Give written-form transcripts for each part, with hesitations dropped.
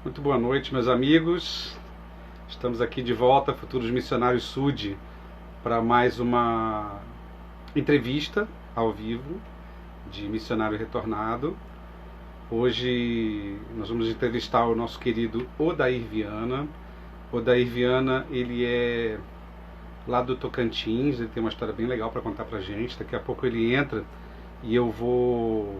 Muito boa noite, meus amigos. Estamos aqui de volta, Futuros Missionários Sud, para mais uma entrevista ao vivo de missionário retornado. Hoje nós vamos entrevistar o nosso querido Odair Viana. Odair Viana, ele é lá do Tocantins, ele tem uma história bem legal para contar pra gente. Daqui a pouco ele entra e eu vou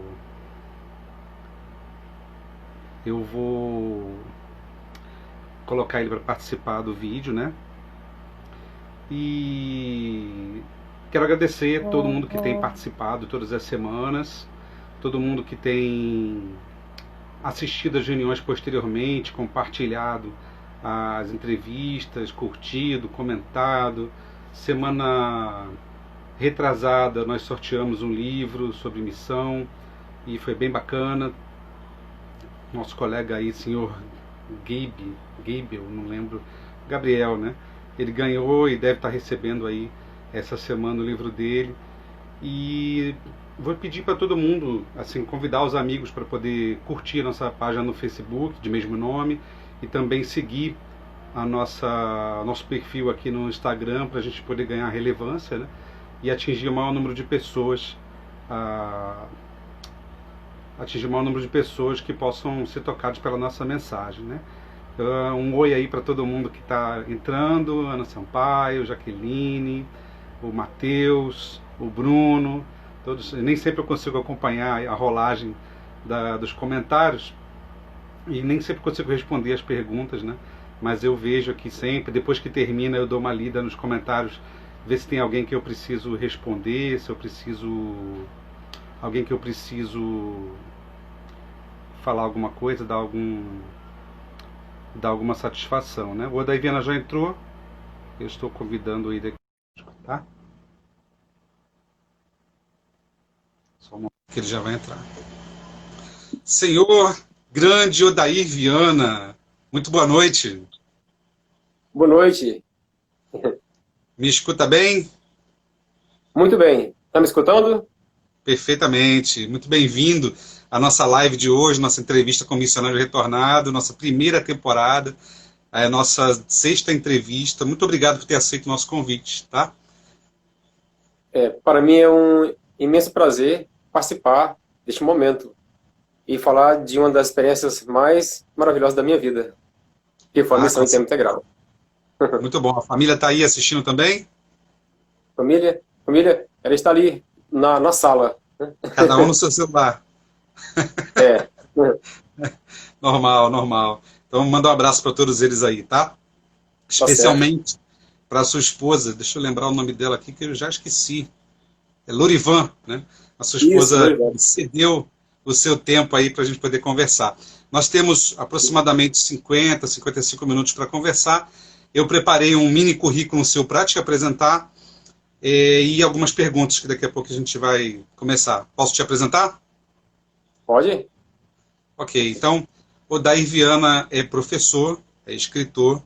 colocar ele para participar do vídeo, né? E quero agradecer a todo mundo que tem participado todas as semanas, todo mundo que tem assistido às reuniões posteriormente, compartilhado as entrevistas, curtido, comentado. Semana retrasada nós sorteamos um livro sobre missão e foi bem bacana. Nosso colega aí, senhor Gabriel, não lembro, Gabriel, né? Ele ganhou e deve estar recebendo aí essa semana o livro dele. E vou pedir para todo mundo, assim, convidar os amigos para poder curtir a nossa página no Facebook, de mesmo nome, e também seguir nosso perfil aqui no Instagram, para a gente poder ganhar relevância, né? E atingir o maior número de pessoas, que possam ser tocados pela nossa mensagem, né? Um oi aí para todo mundo que está entrando: Ana Sampaio, Jaqueline, o Matheus, o Bruno, todos. Nem sempre eu consigo acompanhar a rolagem dos comentários e nem sempre consigo responder as perguntas, né? Mas eu vejo aqui sempre, depois que termina eu dou uma lida nos comentários, ver se tem alguém que eu preciso responder, se eu preciso alguém que eu preciso falar alguma coisa, dar alguma satisfação, né? O Odair Viana já entrou, eu estou convidando ele aqui, tá? Só um momento que ele já vai entrar. Senhor grande Odair Viana, muito boa noite. Boa noite. Me escuta bem? Muito bem. Está me escutando? Perfeitamente. Muito bem-vindo à nossa live de hoje, nossa entrevista com o Missionário Retornado, nossa primeira temporada, a nossa 6ª entrevista. Muito obrigado por ter aceito o nosso convite, tá? Para mim é um imenso prazer participar deste momento e falar de uma das experiências mais maravilhosas da minha vida, que foi a missão em tempo integral. Muito bom. A família está aí assistindo também? Família, ela está ali na sala. Cada um no seu celular. É. Normal. Então manda um abraço para todos eles aí, tá? Especialmente para sua esposa. Deixa eu lembrar o nome dela aqui, que eu já esqueci. É Lorivan, né? A sua esposa cedeu o seu tempo aí para a gente poder conversar. Nós temos aproximadamente 55 minutos para conversar. Eu preparei um mini currículo seu para te apresentar e algumas perguntas que daqui a pouco a gente vai começar. Posso te apresentar? Pode. Ok, então, Odair Viana é professor, é escritor,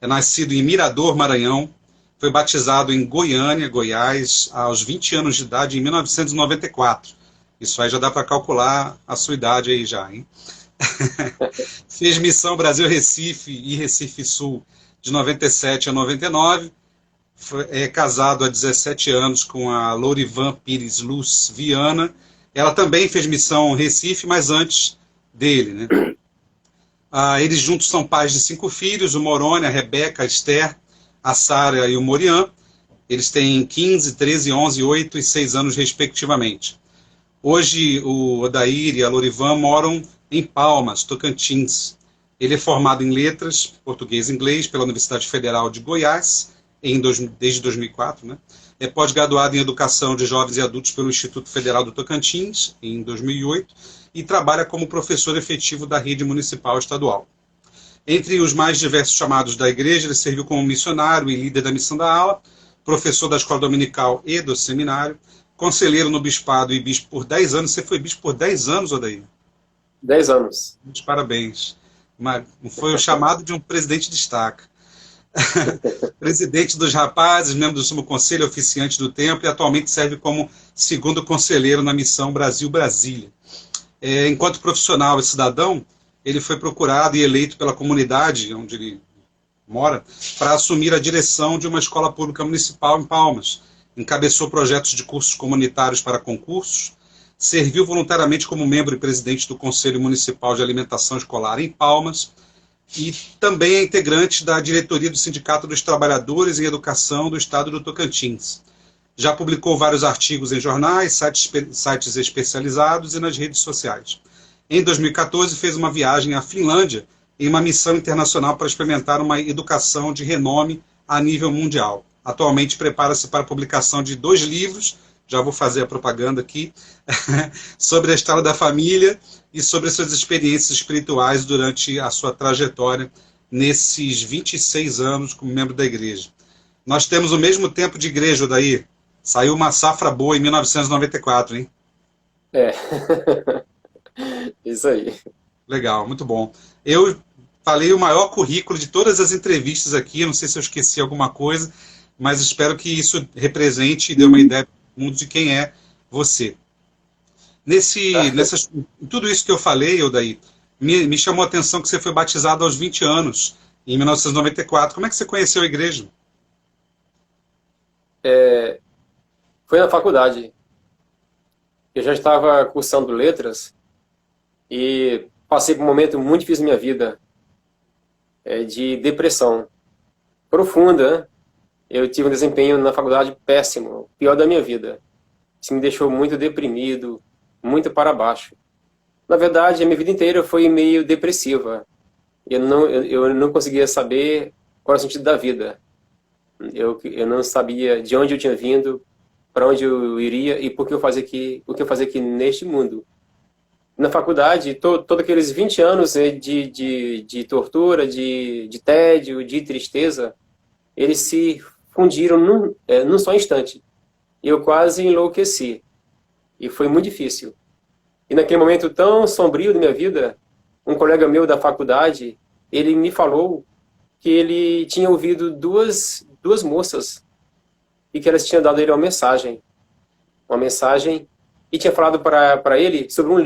é nascido em Mirador, Maranhão, foi batizado em Goiânia, Goiás, aos 20 anos de idade, em 1994. Isso aí já dá para calcular a sua idade aí já, hein? Fez missão Brasil-Recife e Recife Sul de 97 a 99. É casado há 17 anos com a Lorivan Pires Luz Viana. Ela também fez missão Recife, mas antes dele, né? Eles juntos são pais de 5 filhos: o Moroni, a Rebeca, a Esther, a Sara e o Morian. Eles têm 15, 13, 11, 8 e 6 anos, respectivamente. Hoje, o Odair e a Lorivan moram em Palmas, Tocantins. Ele é formado em letras, português e inglês, pela Universidade Federal de Goiás, desde 2004, né? É pós-graduado em Educação de Jovens e Adultos pelo Instituto Federal do Tocantins, em 2008, e trabalha como professor efetivo da rede municipal estadual. Entre os mais diversos chamados da igreja, ele serviu como missionário e líder da missão da ala, professor da escola dominical e do seminário, conselheiro no bispado e bispo por 10 anos. Você foi bispo por 10 anos, Odair? 10 anos. Muitos parabéns. Foi o chamado de um presidente de destaque. Presidente dos rapazes, membro do Sumo Conselho, oficiante do Templo, e atualmente serve como segundo conselheiro na missão Brasil-Brasília. Enquanto profissional e cidadão, ele foi procurado e eleito pela comunidade onde ele mora para assumir a direção de uma escola pública municipal em Palmas. Encabeçou projetos de cursos comunitários para concursos, serviu voluntariamente como membro e presidente do Conselho Municipal de Alimentação Escolar em Palmas e também é integrante da diretoria do Sindicato dos Trabalhadores em Educação do Estado do Tocantins. Já publicou vários artigos em jornais, sites especializados e nas redes sociais. Em 2014, fez uma viagem à Finlândia em uma missão internacional para experimentar uma educação de renome a nível mundial. Atualmente prepara-se para a publicação de 2 livros, já vou fazer a propaganda aqui, sobre a história da família e sobre suas experiências espirituais durante a sua trajetória nesses 26 anos como membro da igreja. Nós temos o mesmo tempo de igreja, Odair. Saiu uma safra boa em 1994, hein? É, isso aí. Legal, muito bom. Eu falei o maior currículo de todas as entrevistas aqui, não sei se eu esqueci alguma coisa, mas espero que isso represente e dê uma ideia do mundo de quem é você. Tudo isso que eu falei, Odair, me chamou a atenção que você foi batizado aos 20 anos, em 1994. Como é que você conheceu a igreja? Foi na faculdade. Eu já estava cursando letras e passei por um momento muito difícil na minha vida, de depressão profunda, né? Eu tive um desempenho na faculdade péssimo, pior da minha vida. Isso me deixou muito deprimido, muito para baixo. Na verdade, a minha vida inteira foi meio depressiva. Eu não conseguia saber qual era o sentido da vida. Eu não sabia de onde eu tinha vindo, para onde eu iria e o que eu fazia aqui neste mundo. Na faculdade, todos aqueles 20 anos de tortura, de tédio, de tristeza, eles se fundiram num só instante. Eu quase enlouqueci. E foi muito difícil. E naquele momento tão sombrio da minha vida, um colega meu da faculdade, ele me falou que ele tinha ouvido duas moças e que elas tinham dado a ele uma mensagem, e tinha falado para ele sobre um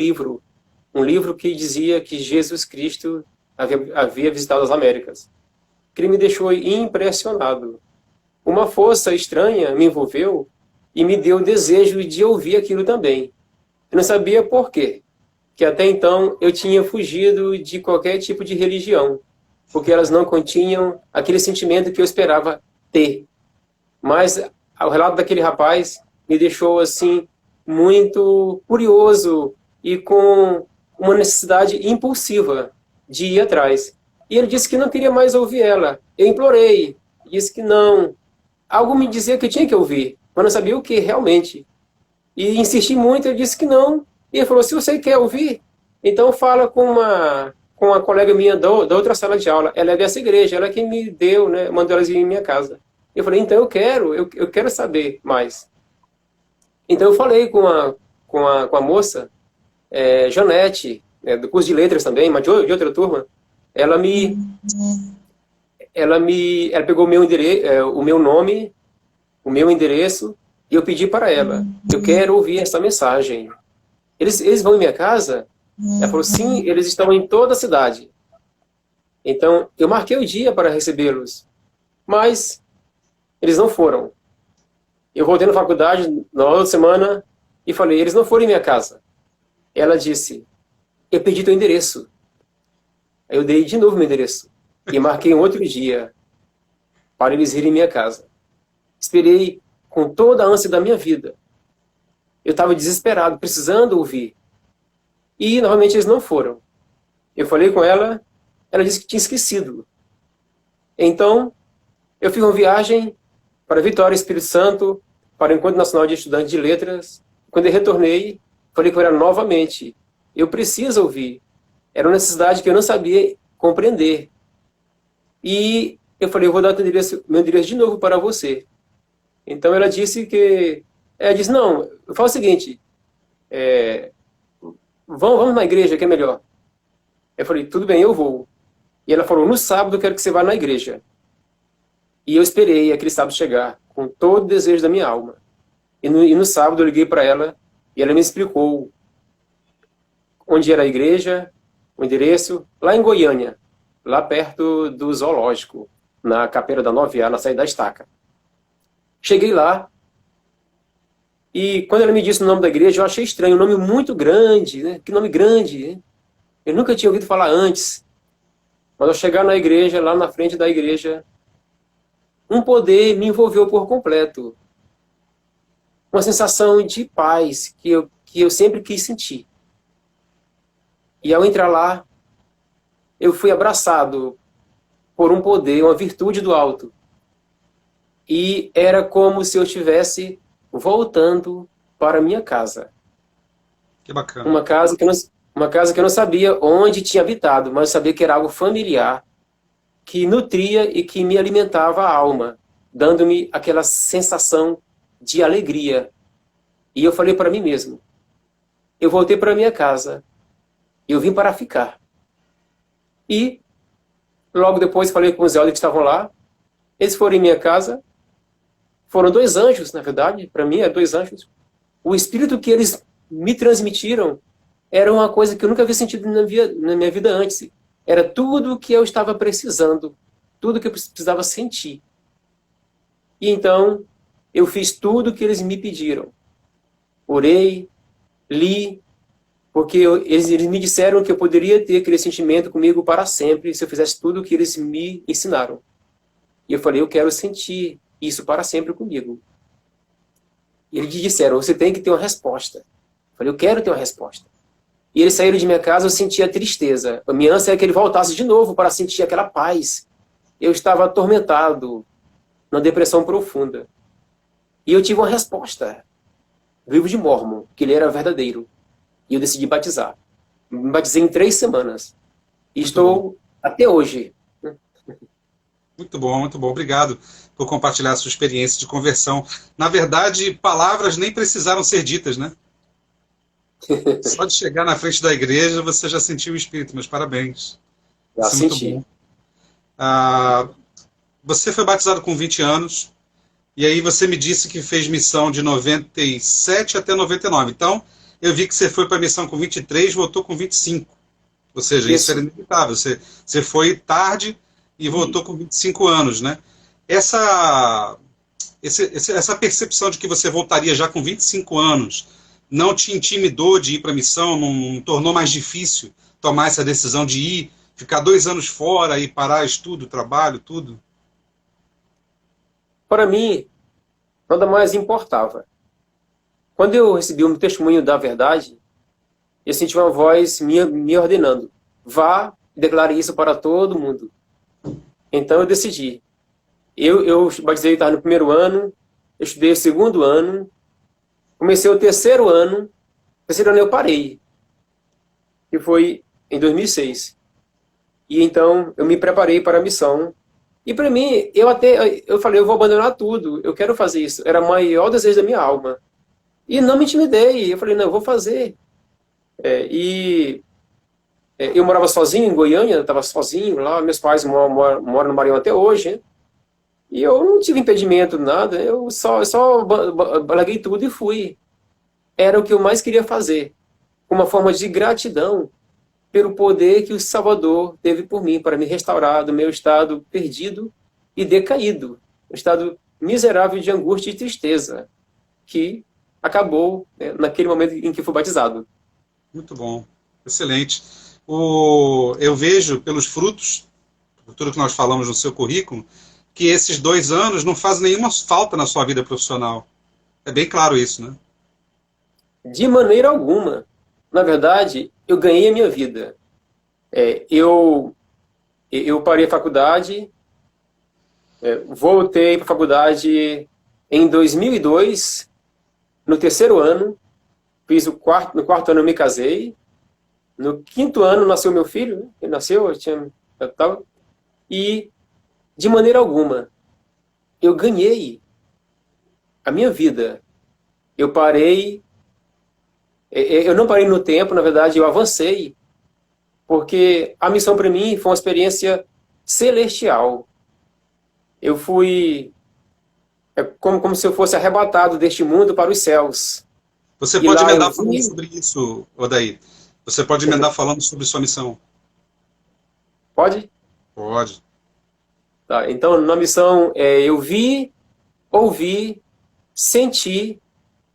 livro que dizia que Jesus Cristo havia visitado as Américas. Que ele me deixou impressionado. Uma força estranha me envolveu e me deu o desejo de ouvir aquilo também. Eu não sabia por quê, que até então eu tinha fugido de qualquer tipo de religião, porque elas não continham aquele sentimento que eu esperava ter. Mas o relato daquele rapaz me deixou assim muito curioso e com uma necessidade impulsiva de ir atrás. E ele disse que não queria mais ouvir ela. Eu implorei, disse que não. Algo me dizia que eu tinha que ouvir, mas não sabia o que realmente. E insisti muito, ele disse que não. E ele falou, se você quer ouvir, então fala com uma colega minha da outra sala de aula. Ela é dessa igreja, ela é quem me deu, né, mandou elas ir em minha casa. Eu falei, então eu quero saber mais. Então eu falei com a moça, Janete, do curso de letras também, mas de outra turma. Ela pegou o meu nome, o meu endereço, e eu pedi para ela, eu quero ouvir essa mensagem. Eles vão em minha casa? Ela falou, sim, eles estão em toda a cidade. Então, eu marquei o dia para recebê-los, mas eles não foram. Eu voltei na faculdade na outra semana e falei, eles não foram em minha casa. Ela disse, eu pedi teu endereço. Aí eu dei de novo meu endereço e marquei um outro dia para eles irem em minha casa. Esperei com toda a ânsia da minha vida. Eu estava desesperado, precisando ouvir. E, novamente, eles não foram. Eu falei com ela, ela disse que tinha esquecido. Então, eu fiz uma viagem para Vitória, Espírito Santo, para o Encontro Nacional de Estudantes de Letras. Quando eu retornei, falei com ela novamente, eu preciso ouvir. Era uma necessidade que eu não sabia compreender. E eu falei, eu vou dar meu endereço de novo para você. Então ela disse não, eu falo o seguinte, vamos na igreja que é melhor. Eu falei, tudo bem, eu vou. E ela falou, no sábado eu quero que você vá na igreja. E eu esperei aquele sábado chegar, com todo o desejo da minha alma. E no sábado eu liguei para ela, e ela me explicou onde era a igreja, o endereço, lá em Goiânia, lá perto do zoológico, na Capeira da 9A, na saída da estaca. Cheguei lá, e quando ela me disse o nome da igreja, eu achei estranho, um nome muito grande, né? Que nome grande, né? Eu nunca tinha ouvido falar antes. Mas ao chegar na igreja, lá na frente da igreja, um poder me envolveu por completo. Uma sensação de paz que eu sempre quis sentir. E ao entrar lá, eu fui abraçado por um poder, uma virtude do alto. E era como se eu estivesse voltando para a minha casa. Que bacana. Uma casa que eu não sabia onde tinha habitado, mas eu sabia que era algo familiar, que nutria e que me alimentava a alma, dando-me aquela sensação de alegria. E eu falei para mim mesmo, eu voltei para minha casa, eu vim para ficar. E logo depois falei com os elders que estavam lá, eles foram em minha casa, foram dois anjos, na verdade, para mim, dois anjos. O espírito que eles me transmitiram era uma coisa que eu nunca havia sentido na minha vida antes. Era tudo o que eu estava precisando, tudo que eu precisava sentir. E então, eu fiz tudo o que eles me pediram. Orei, li, porque eles me disseram que eu poderia ter aquele sentimento comigo para sempre se eu fizesse tudo o que eles me ensinaram. E eu falei, eu quero sentir isso para sempre comigo. E eles disseram, você tem que ter uma resposta. Eu falei, eu quero ter uma resposta. E eles saíram de minha casa, eu sentia tristeza. A minha ânsia era que ele voltasse de novo para sentir aquela paz. Eu estava atormentado, numa depressão profunda. E eu tive uma resposta. Livro de Mórmon, que ele era verdadeiro. E eu decidi batizar. Me batizei em 3 semanas. E estou até hoje. Muito bom, muito bom. Obrigado por compartilhar a sua experiência de conversão. Na verdade, palavras nem precisaram ser ditas, né? Só de chegar na frente da igreja, você já sentiu o Espírito. Meus parabéns. Já Isso é muito senti. bom. Ah, você foi batizado com 20 anos, e aí você me disse que fez missão de 97 até 99. Então, eu vi que você foi para a missão com 23 e voltou com 25. Ou seja, isso era inevitável. Você foi tarde e voltou com 25 anos, né? Essa percepção de que você voltaria já com 25 anos não te intimidou de ir para a missão, não tornou mais difícil tomar essa decisão de ir, ficar 2 anos fora e parar estudo, trabalho, tudo? Para mim, nada mais importava. Quando eu recebi um testemunho da verdade, eu senti uma voz me ordenando, vá e declare isso para todo mundo. Então eu decidi. Eu batizei, estava no 1º ano, eu estudei o 2º ano, comecei o 3º ano, 3º ano eu parei, que foi em 2006. E então eu me preparei para a missão. E para mim, eu falei, eu vou abandonar tudo, eu quero fazer isso. Era o maior desejo da minha alma. E não me intimidei, eu falei, não, eu vou fazer. Eu morava sozinho em Goiânia, estava sozinho lá, meus pais moram no Maranhão até hoje, né? E eu não tive impedimento, nada, eu só larguei tudo e fui. Era o que eu mais queria fazer, uma forma de gratidão pelo poder que o Salvador teve por mim, para me restaurar do meu estado perdido e decaído, um estado miserável de angústia e tristeza, que acabou, né, naquele momento em que fui batizado. Muito bom, excelente. Eu vejo pelos frutos, por tudo que nós falamos no seu currículo, que esses 2 anos não fazem nenhuma falta na sua vida profissional. É bem claro isso, né? De maneira alguma. Na verdade, eu ganhei a minha vida. Eu parei a faculdade, voltei para a faculdade em 2002, no 3º ano, no 4º ano eu me casei, no 5º ano nasceu meu filho, né? Ele nasceu, eu tava, e de maneira alguma eu ganhei a minha vida. Eu não parei no tempo, na verdade, eu avancei, porque a missão para mim foi uma experiência celestial. Eu fui como se eu fosse arrebatado deste mundo para os céus. Você E pode lá eu emendar falando vi. sobre isso, Odair. Você pode emendar falando sobre sua missão. Pode? Pode. Tá, então, na missão, eu vi, ouvi, senti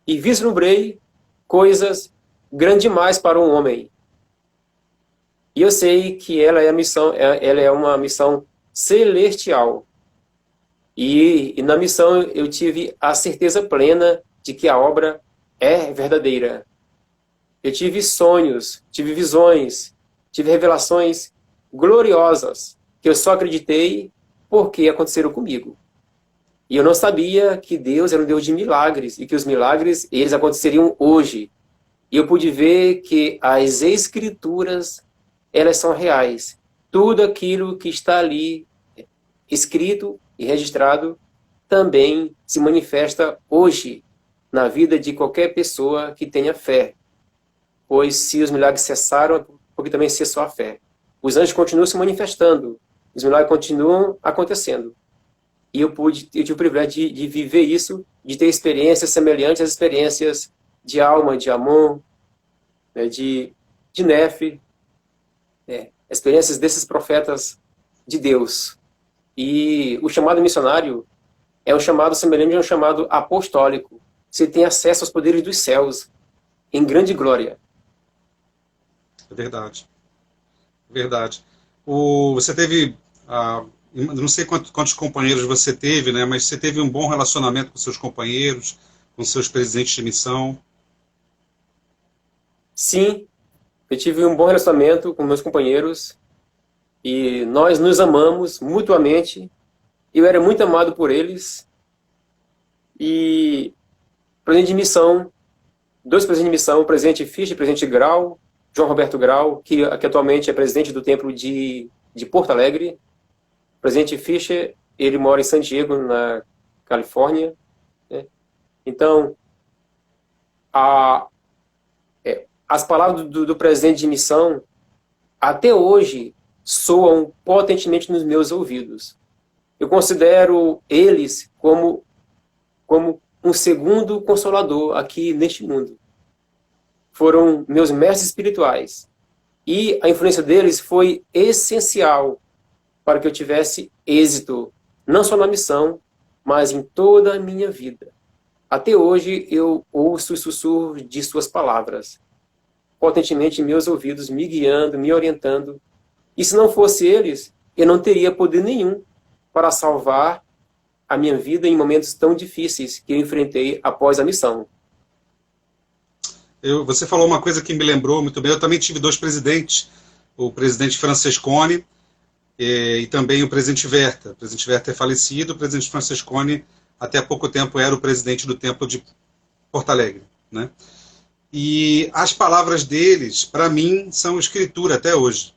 e vislumbrei coisas grandes demais para um homem. E eu sei que ela é a missão, ela é uma missão celestial. E na missão eu tive a certeza plena de que a obra é verdadeira. Eu tive sonhos, tive visões, tive revelações gloriosas que eu só acreditei porque aconteceram comigo. E eu não sabia que Deus era um Deus de milagres e que os milagres eles aconteceriam hoje. E eu pude ver que as escrituras elas são reais. Tudo aquilo que está ali escrito e registrado também se manifesta hoje na vida de qualquer pessoa que tenha fé. Pois se os milagres cessaram, é porque também cessou a fé. Os anjos continuam se manifestando, os milagres continuam acontecendo. E eu tive o privilégio de viver isso, de ter experiências semelhantes às experiências de Alma, de Amon, né, de Nefe, experiências desses profetas de Deus. E o chamado missionário é um chamado semelhante a um chamado apostólico. Você tem acesso aos poderes dos céus em grande glória. É verdade. Verdade. Você teve, não sei quantos companheiros você teve, né? Mas você teve um bom relacionamento com seus companheiros, com seus presidentes de missão? Sim, eu tive um bom relacionamento com meus companheiros e nós nos amamos mutuamente. Eu era muito amado por eles. E presidente de missão, dois presidentes de missão, o presidente Fischer e o presidente Grau, João Roberto Grau, que atualmente é presidente do Templo de Porto Alegre. O presidente Fischer, ele mora em San Diego, na Califórnia, né? Então, as palavras do presidente de missão, até hoje, soam potentemente nos meus ouvidos. Eu considero eles como um segundo consolador aqui neste mundo. Foram meus mestres espirituais. E a influência deles foi essencial para que eu tivesse êxito, não só na missão, mas em toda a minha vida. Até hoje eu ouço o sussurro de suas palavras, potentemente em meus ouvidos, me guiando, me orientando. E se não fosse eles, eu não teria poder nenhum para salvar a minha vida em momentos tão difíceis que eu enfrentei após a missão. Você falou uma coisa que me lembrou muito bem. Eu também tive dois presidentes, o presidente Francescone e também o presidente Verta. O presidente Verta é falecido, o presidente Francescone até há pouco tempo era o presidente do Templo de Porto Alegre, né? E as palavras deles, para mim, são escritura até hoje.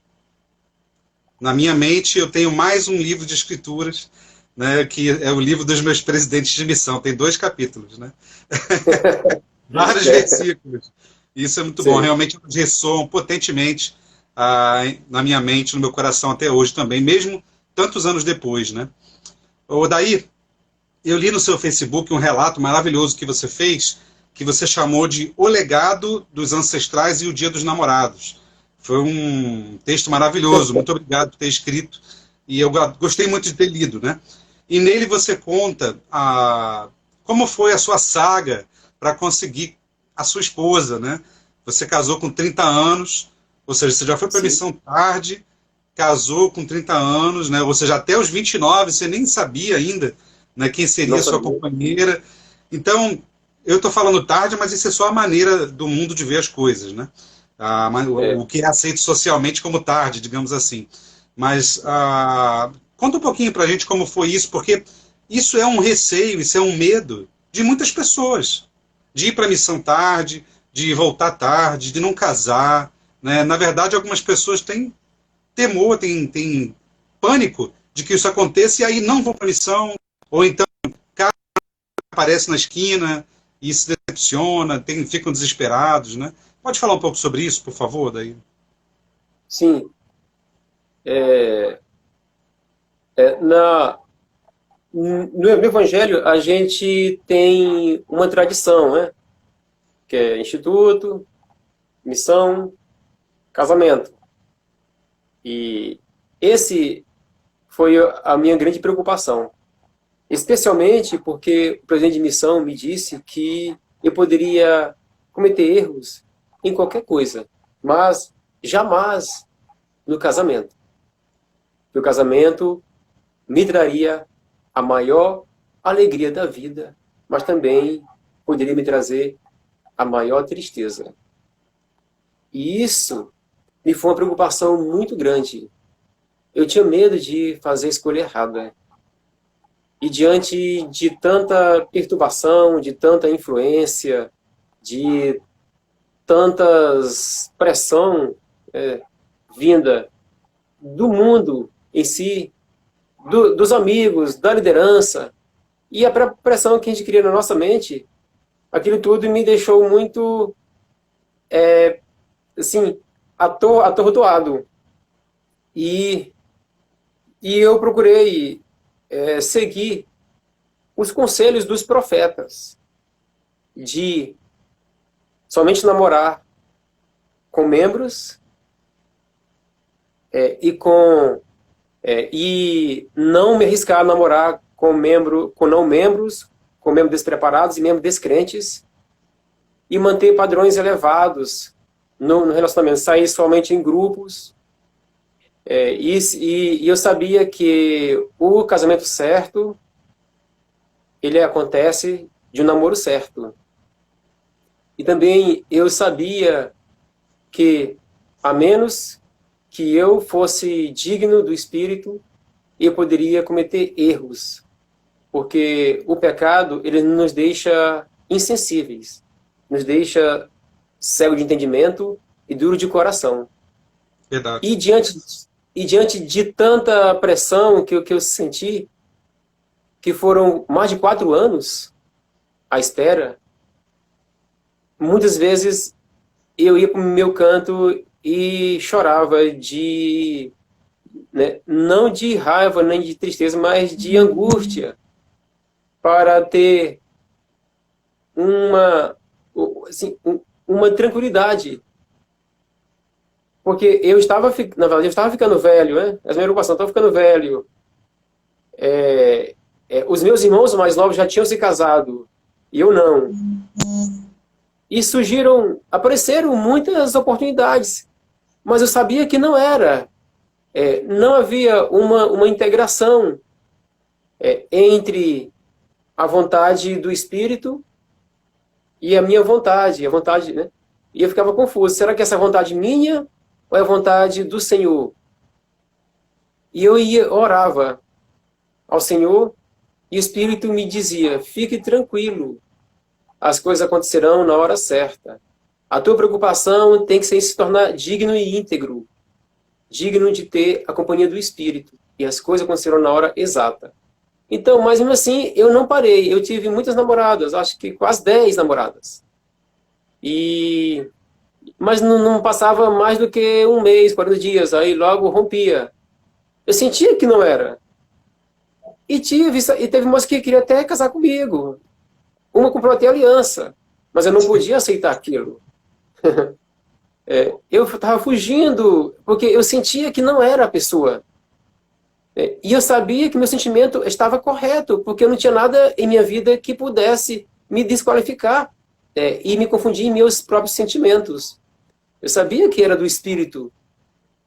Na minha mente, eu tenho mais um livro de escrituras, né, que é o livro dos meus presidentes de missão. Tem 2 capítulos, né? Vários versículos. Isso é muito bom. Realmente eles ressoam potentemente na minha mente, no meu coração até hoje também, mesmo tantos anos depois, né? Daí, eu li no seu Facebook um relato maravilhoso que você fez, que você chamou de O Legado dos Ancestrais e o Dia dos Namorados. Foi um texto maravilhoso. Muito obrigado por ter escrito. E eu gostei muito de ter lido, né? E nele você conta como foi a sua saga para conseguir a sua esposa, né? Você casou com 30 anos, ou seja, você já foi para a missão tarde, casou com 30 anos, né? Ou seja, até os 29 você nem sabia ainda, né, quem seria a sua companheira. Então, eu estou falando tarde, mas isso é só a maneira do mundo de ver as coisas, né? O que é aceito socialmente como tarde, digamos assim. Mas conta um pouquinho para a gente como foi isso, porque isso é um receio, isso é um medo de muitas pessoas, de ir para a missão tarde, de voltar tarde, de não casar, né? Na verdade, algumas pessoas têm temor, têm pânico de que isso aconteça e aí não vão para a missão, ou então aparece na esquina e se decepciona, ficam desesperados, né? Pode falar um pouco sobre isso, por favor, daí? Sim. No Evangelho, a gente tem uma tradição, né? Que é instituto, missão, casamento. E esse foi a minha grande preocupação. Especialmente porque o presidente de missão me disse que eu poderia cometer erros em qualquer coisa, mas jamais no casamento. Que o casamento me traria a maior alegria da vida, mas também poderia me trazer a maior tristeza. E isso me foi uma preocupação muito grande. Eu tinha medo de fazer a escolha errada. E diante de tanta perturbação, de tanta influência, de tantas pressão vinda do mundo em si, dos amigos, da liderança, e a pressão que a gente cria na nossa mente, aquilo tudo me deixou muito, assim, atordoado. E eu procurei seguir os conselhos dos profetas de somente namorar com membros e não me arriscar a namorar com não membros, com membros despreparados e membros descrentes, e manter padrões elevados no relacionamento, sair somente em grupos. E eu sabia que o casamento certo, ele acontece de um namoro certo. E também eu sabia que, a menos que eu fosse digno do Espírito, eu poderia cometer erros. Porque o pecado, ele nos deixa insensíveis, nos deixa cego de entendimento e duro de coração. Verdade. E diante de tanta pressão que eu senti, que foram mais de 4 anos à espera, muitas vezes eu ia para o meu canto e chorava não de raiva nem de tristeza, mas de angústia, para ter uma tranquilidade. Porque na verdade, eu estava ficando velho, né? Essa minha preocupação, estava ficando velho. Os meus irmãos mais novos já tinham se casado, e eu não. E apareceram muitas oportunidades, mas eu sabia que não era. Não havia uma integração entre a vontade do Espírito e a minha vontade, né? E eu ficava confuso. Será que essa é a vontade minha ou é a vontade do Senhor? E eu orava ao Senhor e o Espírito me dizia: fique tranquilo, as coisas acontecerão na hora certa. A tua preocupação tem que ser se tornar digno e íntegro, digno de ter a companhia do Espírito, e as coisas acontecerão na hora exata. Então, mas mesmo assim, eu não parei. Eu tive muitas namoradas, acho que quase 10 namoradas. Mas não passava mais do que 1 mês, 40 dias, aí logo rompia. Eu sentia que não era. E teve umas que queria até casar comigo. Uma comprou até aliança, mas eu não podia aceitar aquilo. Eu estava fugindo, porque eu sentia que não era a pessoa. E eu sabia que meu sentimento estava correto, porque eu não tinha nada em minha vida que pudesse me desqualificar e me confundir em meus próprios sentimentos. Eu sabia que era do Espírito.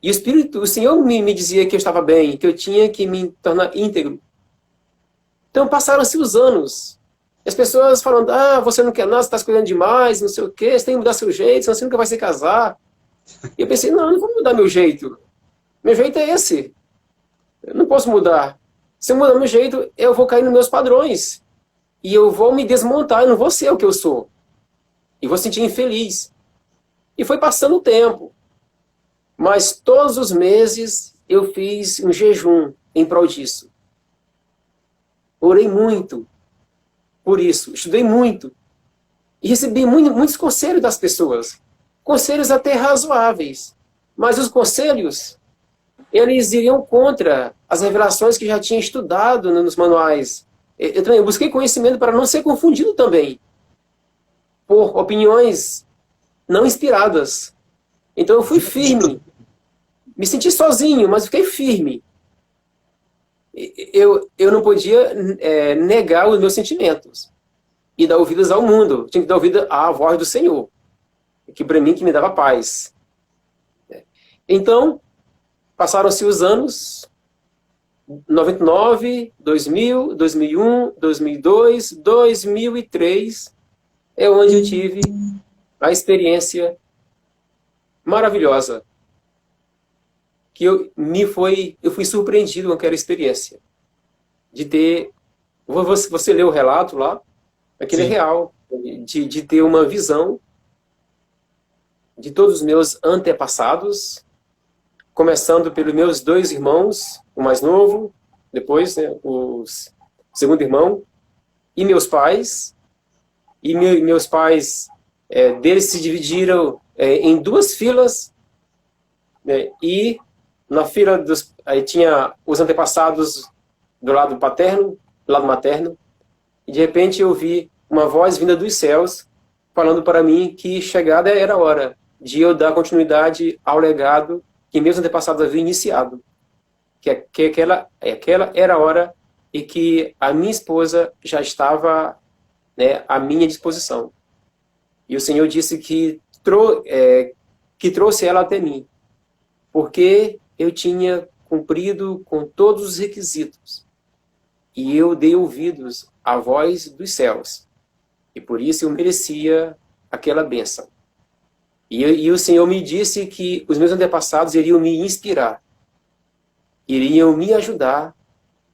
E o Senhor me dizia que eu estava bem, que eu tinha que me tornar íntegro. Então passaram-se os anos. As pessoas falando: você não quer nada, você está se cuidando demais, não sei o quê, você tem que mudar seu jeito, senão você nunca vai se casar. E eu pensei: não vou mudar meu jeito. Meu jeito é esse. Eu não posso mudar. Se eu mudar meu jeito, eu vou cair nos meus padrões. E eu vou me desmontar, eu não vou ser o que eu sou. E vou sentir infeliz. E foi passando o tempo. Mas todos os meses eu fiz um jejum em prol disso. Orei muito por isso. Estudei muito. E recebi muitos conselhos das pessoas. Conselhos até razoáveis. Mas os conselhos, eles iriam contra as revelações que já tinha estudado nos manuais. Eu também busquei conhecimento para não ser confundido também por opiniões não inspiradas, Então eu fui firme. Me senti sozinho, mas fiquei firme. Eu não podia negar os meus sentimentos e dar ouvidos ao mundo. Tinha que dar ouvido à voz do Senhor, que para mim que me dava paz. Então, passaram-se os anos, 99, 2000, 2001, 2002, 2003, é onde eu tive a experiência maravilhosa, que eu fui surpreendido com aquela experiência, de ter, você leu o relato lá, aquele é Sim. real, de ter uma visão de todos os meus antepassados, começando pelos meus 2 irmãos, o mais novo, depois, né, o segundo irmão, e meus pais. E meus pais, deles se dividiram em 2 filas, né, e na fila aí tinha os antepassados do lado paterno, do lado materno, e de repente eu vi uma voz vinda dos céus falando para mim que chegada era a hora de eu dar continuidade ao legado que meus antepassados haviam iniciado. Que aquela era a hora e que a minha esposa já estava, né, à minha disposição. E o Senhor disse que trouxe ela até mim, porque eu tinha cumprido com todos os requisitos. E eu dei ouvidos à voz dos céus. E por isso eu merecia aquela bênção. E o Senhor me disse que os meus antepassados iriam me inspirar, iriam me ajudar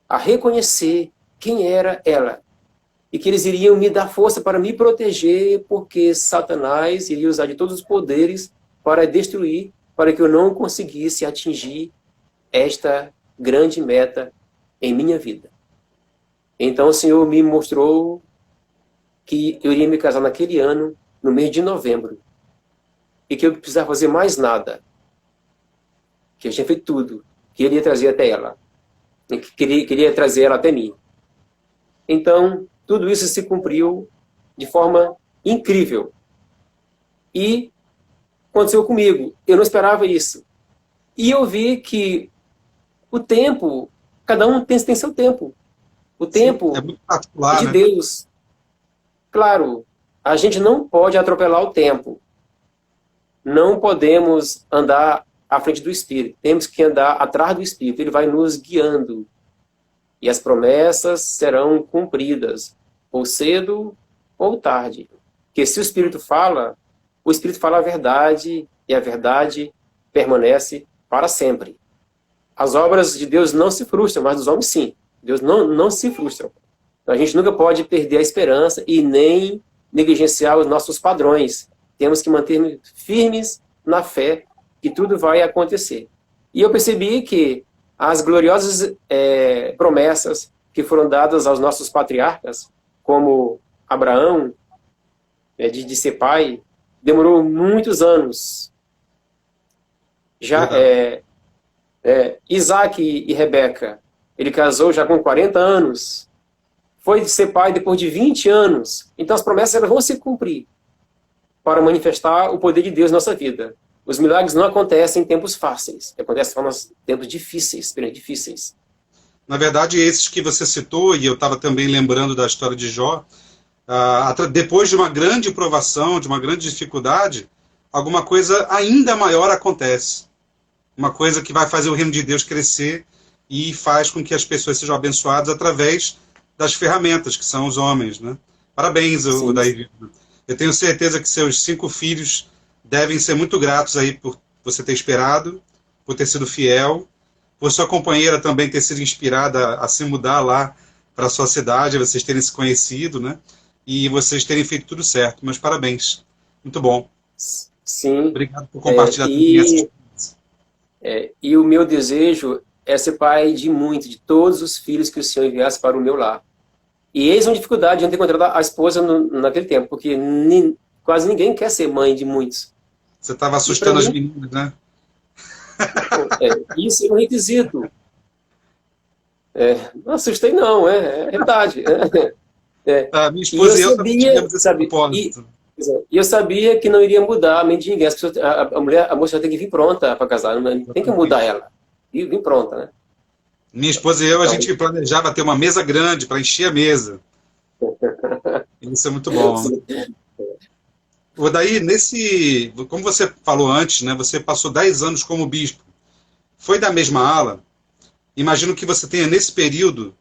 a reconhecer quem era ela, e que eles iriam me dar força para me proteger, porque Satanás iria usar de todos os poderes para destruir, para que eu não conseguisse atingir esta grande meta em minha vida. Então o Senhor me mostrou que eu iria me casar naquele ano, no mês de novembro, e que eu não precisava fazer mais nada, que eu tinha feito tudo, que ele ia trazer até ela, e que queria trazer ela até mim. Então, tudo isso se cumpriu de forma incrível. E aconteceu comigo. Eu não esperava isso. E eu vi que o tempo, cada um tem seu tempo. O tempo é muito particular, de né? Deus. Claro, a gente não pode atropelar o tempo. Não podemos andar à frente do Espírito. Temos que andar atrás do Espírito. Ele vai nos guiando. E as promessas serão cumpridas, ou cedo ou tarde. Porque se o Espírito fala a verdade, e a verdade permanece para sempre. As obras de Deus não se frustram, mas dos homens sim. Deus não se frustra. Então, a gente nunca pode perder a esperança e nem negligenciar os nossos padrões. Temos que manter firmes na fé que tudo vai acontecer. E eu percebi que as gloriosas promessas que foram dadas aos nossos patriarcas, como Abraão, de ser pai, demorou muitos anos. Já Isaac e Rebeca, ele casou já com 40 anos, foi de ser pai depois de 20 anos. Então as promessas elas vão se cumprir para manifestar o poder de Deus na nossa vida. Os milagres não acontecem em tempos fáceis, acontecem em tempos difíceis, bem difíceis. Na verdade, esses que você citou, e eu estava também lembrando da história de Jó, depois de uma grande provação, de uma grande dificuldade, alguma coisa ainda maior acontece. Uma coisa que vai fazer o reino de Deus crescer e faz com que as pessoas sejam abençoadas através das ferramentas, que são os homens, né? Parabéns, Odair. Eu tenho certeza que seus 5 filhos devem ser muito gratos aí por você ter esperado, por ter sido fiel, por sua companheira também ter sido inspirada a se mudar lá para a sua cidade, vocês terem se conhecido, né? E vocês terem feito tudo certo. Meus parabéns. Muito bom. Sim. Obrigado por compartilhar também essa experiência. E o meu desejo é ser pai de todos os filhos que o Senhor enviasse para o meu lar. E eis uma dificuldade de não ter encontrado a esposa naquele tempo, porque quase ninguém quer ser mãe de muitos. Você estava assustando as meninas, né? Isso é um requisito. Não assustei não, é verdade. Minha esposa e eu também tivemos esse sabe, propósito. E eu sabia que não iria mudar a mente de ninguém. A moça tem que vir pronta para casar, não tem que mudar ela. E vir pronta, né? Minha esposa e eu, a Então, gente planejava ter uma mesa grande para encher a mesa. Isso é muito bom. Daí, como você falou antes, né, você passou 10 anos como bispo. Foi da mesma ala? Imagino que você tenha, nesse período,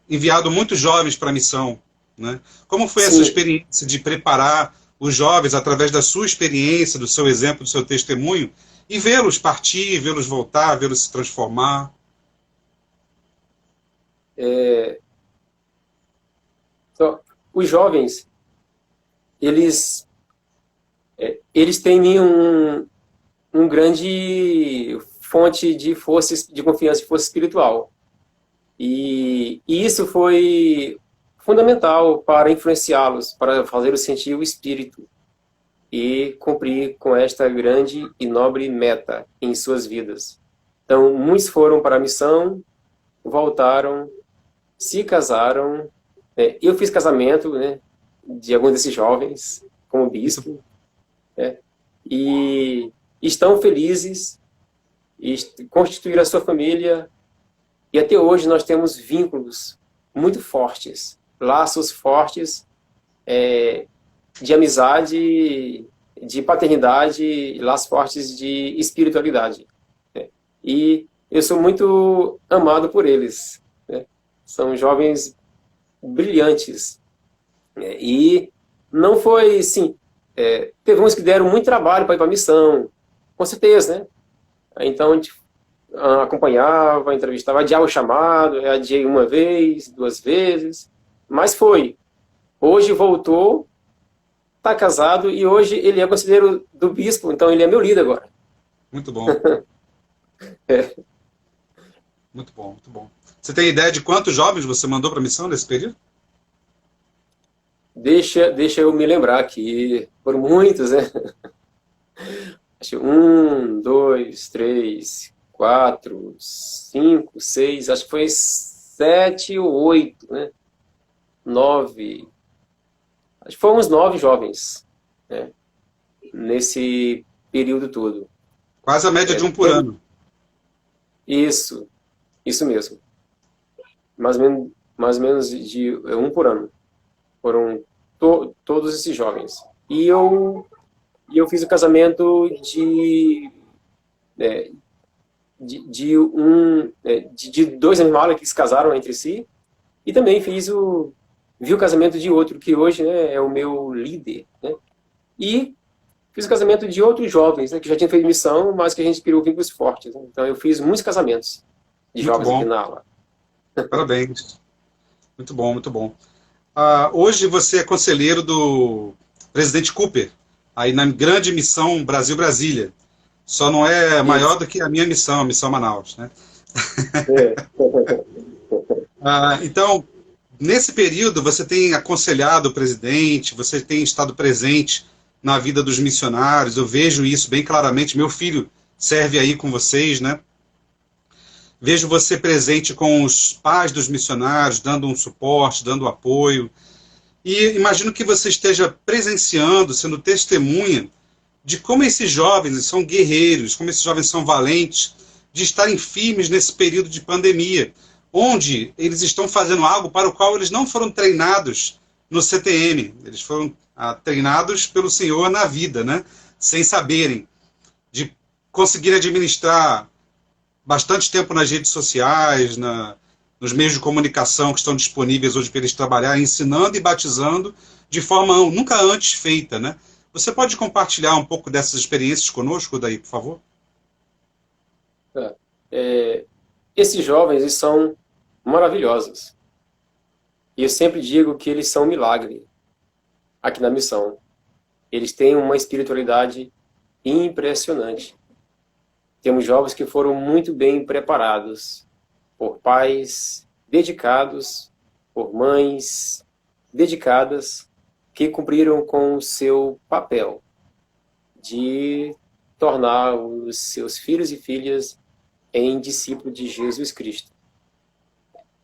enviado muitos jovens para a missão. Né? Como foi essa sim, experiência de preparar os jovens através da sua experiência, do seu exemplo, do seu testemunho, e vê-los partir, vê-los voltar, vê-los se transformar? então, os jovens, eles, eles têm um grande fonte de força, de confiança e força espiritual. E isso foi fundamental para influenciá-los, para fazê-los sentir o espírito e cumprir com esta grande e nobre meta em suas vidas. Então, muitos foram para a missão, voltaram, se casaram. Eu fiz casamento, né, de alguns desses jovens, como bispo, né, e estão felizes, e constituíram a sua família, e até hoje nós temos vínculos muito fortes, laços fortes, de amizade, de paternidade, laços fortes de espiritualidade. Né? E eu sou muito amado por eles. Né? São jovens brilhantes. E não foi, sim, teve uns que deram muito trabalho para ir para a missão, com certeza, né? Então a gente acompanhava, entrevistava, adiava o chamado, adiei uma vez, duas vezes, mas foi. Hoje voltou, está casado e hoje ele é conselheiro do bispo, então ele é meu líder agora. Muito bom, É. muito bom, muito bom. Você tem ideia de quantos jovens você mandou para a missão nesse período? Deixa eu me lembrar aqui, foram muitos, né? Acho que 1, 2, 3, 4, 5, 6, acho que foi 7 ou 8, né? 9, acho que foram uns 9 jovens, né? Nesse período todo. Quase a média de um por ano. Isso, isso mesmo. Mais ou menos de um por ano. Foram todos esses jovens. E eu fiz o casamento de dois animais que se casaram entre si, e também vi o casamento de outro que hoje, né, é o meu líder, né? E fiz o casamento de outros jovens, né, que já tinham feito missão, mas que a gente criou vínculos fortes. Né? Então eu fiz muitos casamentos de Muito jovens aqui bom, na aula. parabéns. Muito bom, muito bom. Hoje você é conselheiro do presidente Cooper, aí na grande missão Brasil-Brasília. Só não é maior Isso. do que a minha missão, a missão Manaus. Né? É. Então, nesse período, você tem aconselhado o presidente, você tem estado presente na vida dos missionários, eu vejo isso bem claramente. Meu filho serve aí com vocês, né? Vejo você presente com os pais dos missionários, dando um suporte, dando apoio. E imagino que você esteja presenciando, sendo testemunha de como esses jovens são guerreiros, como esses jovens são valentes, de estarem firmes nesse período de pandemia, onde eles estão fazendo algo para o qual eles não foram treinados no CTM. Eles foram treinados pelo Senhor na vida, né? Sem saberem, de conseguir administrar bastante tempo nas redes sociais, nos meios de comunicação que estão disponíveis hoje para eles trabalhar, ensinando e batizando de forma nunca antes feita, né? Você pode compartilhar um pouco dessas experiências conosco, daí, por favor? Esses jovens, eles são maravilhosos. E eu sempre digo que eles são um milagre aqui na missão. Eles têm uma espiritualidade impressionante. Temos jovens que foram muito bem preparados por pais dedicados, por mães dedicadas, que cumpriram com o seu papel de tornar os seus filhos e filhas em discípulos de Jesus Cristo.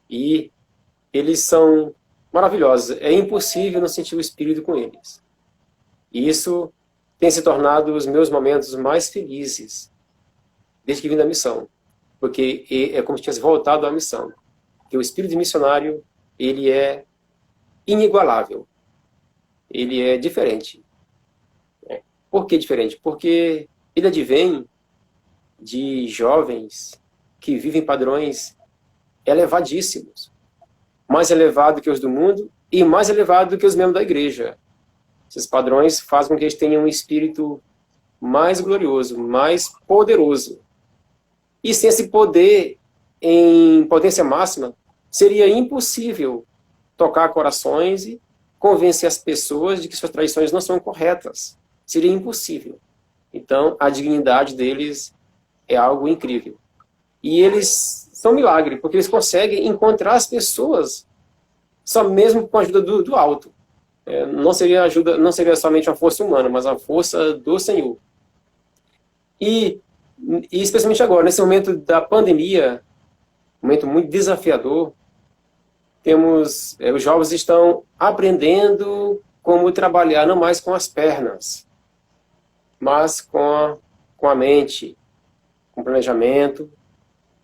E eles são maravilhosos. É impossível não sentir o Espírito com eles. E isso tem se tornado os meus momentos mais felizes desde que vim da missão, porque é como se tivesse voltado à missão. Porque o espírito missionário, ele é inigualável, ele é diferente. Por que diferente? Porque ele advém de jovens que vivem padrões elevadíssimos, mais elevado que os do mundo e mais elevado que os membros da igreja. Esses padrões fazem com que eles tenham um espírito mais glorioso, mais poderoso. E sem esse poder em potência máxima, seria impossível tocar corações e convencer as pessoas de que suas tradições não são corretas. Seria impossível. Então, a dignidade deles é algo incrível. E eles são um milagre, porque eles conseguem encontrar as pessoas só mesmo com a ajuda do alto. Não seria somente uma força humana, mas a força do Senhor. E especialmente agora, nesse momento da pandemia, um momento muito desafiador, os jovens estão aprendendo como trabalhar não mais com as pernas, mas com a mente, com planejamento,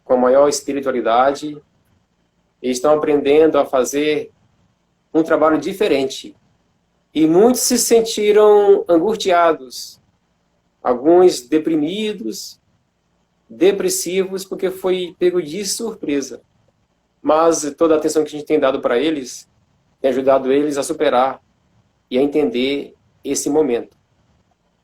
com maior espiritualidade. Eles estão aprendendo a fazer um trabalho diferente. E muitos se sentiram angustiados, alguns deprimidos, depressivos, porque foi pego de surpresa. Mas toda a atenção que a gente tem dado para eles tem ajudado eles a superar e a entender esse momento.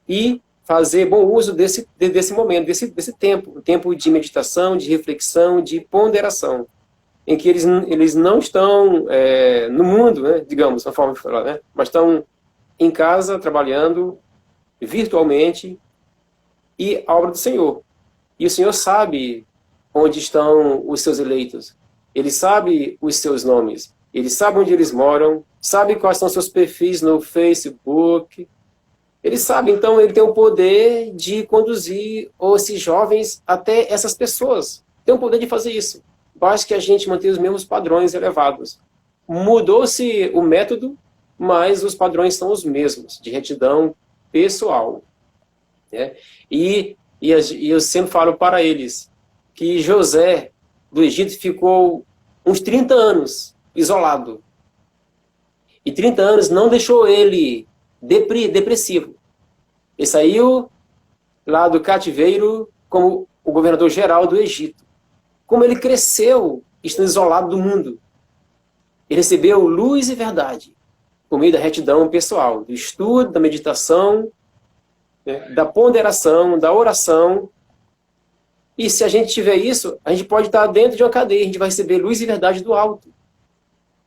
E fazer bom uso desse momento, desse tempo, um tempo de meditação, de reflexão, de ponderação, em que eles não estão no mundo, né, digamos, uma forma de falar, né, mas estão em casa, trabalhando virtualmente e a obra do Senhor. E o Senhor sabe onde estão os seus eleitos. Ele sabe os seus nomes. Ele sabe onde eles moram. Sabe quais são seus perfis no Facebook. Ele sabe, então, ele tem o poder de conduzir esses jovens até essas pessoas. Tem o poder de fazer isso. Basta que a gente mantenha os mesmos padrões elevados. Mudou-se o método, mas os padrões são os mesmos, de retidão pessoal. Né? E eu sempre falo para eles que José do Egito ficou uns 30 anos isolado. E 30 anos não deixou ele depressivo. Ele saiu lá do cativeiro como o governador geral do Egito. Como ele cresceu estando isolado do mundo. Ele recebeu luz e verdade por meio da retidão pessoal, do estudo, da meditação, né, da ponderação, da oração. E se a gente tiver isso, a gente pode estar dentro de uma cadeia, a gente vai receber luz e verdade do alto.